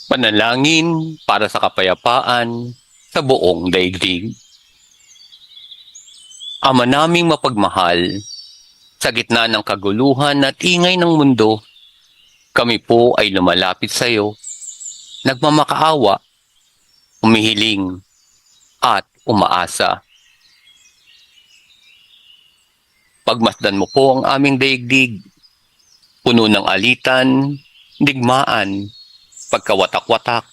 Panalangin para sa kapayapaan sa buong daigdig. Ama naming mapagmahal, sa gitna ng kaguluhan at ingay ng mundo, kami po ay lumalapit sa iyo, nagmamakaawa, umihiling, at umaasa. Pagmasdan mo po ang aming daigdig, puno ng alitan, digmaan, pagkawatak-watak.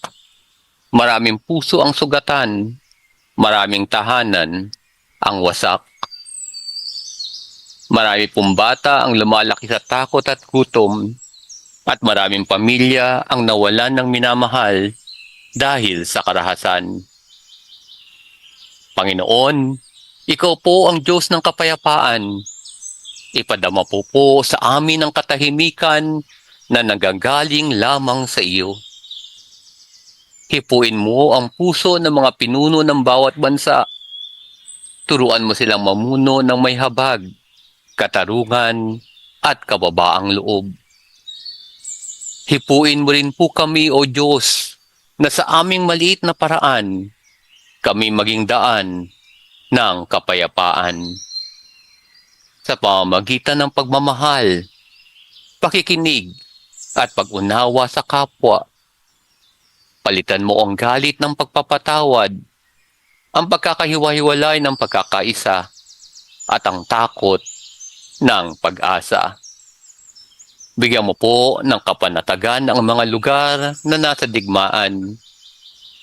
Maraming puso ang sugatan, maraming tahanan ang wasak. Marami pong bata ang lumalaki sa takot at gutom, at maraming pamilya ang nawalan ng minamahal dahil sa karahasan. Panginoon, ikaw po ang Diyos ng kapayapaan. Ipadama po sa amin ang katahimikan na nagagaling lamang sa iyo. Hipuin mo ang puso ng mga pinuno ng bawat bansa. Turuan mo silang mamuno ng may habag, katarungan, at kababaang loob. Hipuin mo rin po kami, O Diyos, na sa aming maliit na paraan, kami maging daan ng kapayapaan. Sa pamamagitan ng pagmamahal, pakikinig, at pag-unawa sa kapwa. Palitan mo ang galit ng pagpapatawad, ang pagkakahiwa-hiwalay ng pagkakaisa, at ang takot ng pag-asa. Bigyan mo po ng kapanatagan ang mga lugar na nasa digmaan.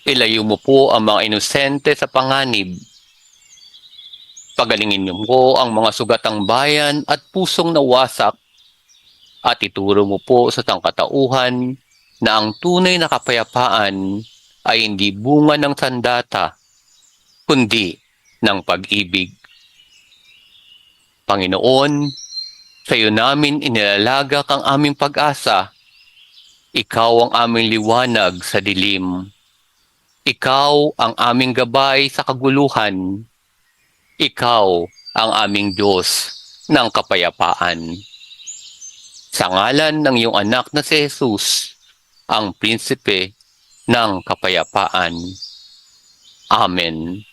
Ilayo mo po ang mga inosente sa panganib. Pagalingin niyo po ang mga sugatang bayan at pusong nawasak. At ituro mo po sa sangkatauhan na ang tunay na kapayapaan ay hindi bunga ng sandata, kundi ng pag-ibig. Panginoon, sa iyo namin inilalagak ang aming pag-asa. Ikaw ang aming liwanag sa dilim. Ikaw ang aming gabay sa kaguluhan. Ikaw ang aming Diyos ng kapayapaan. Sa ngalan ng iyong anak na si Jesus, ang prinsipe ng kapayapaan. Amen.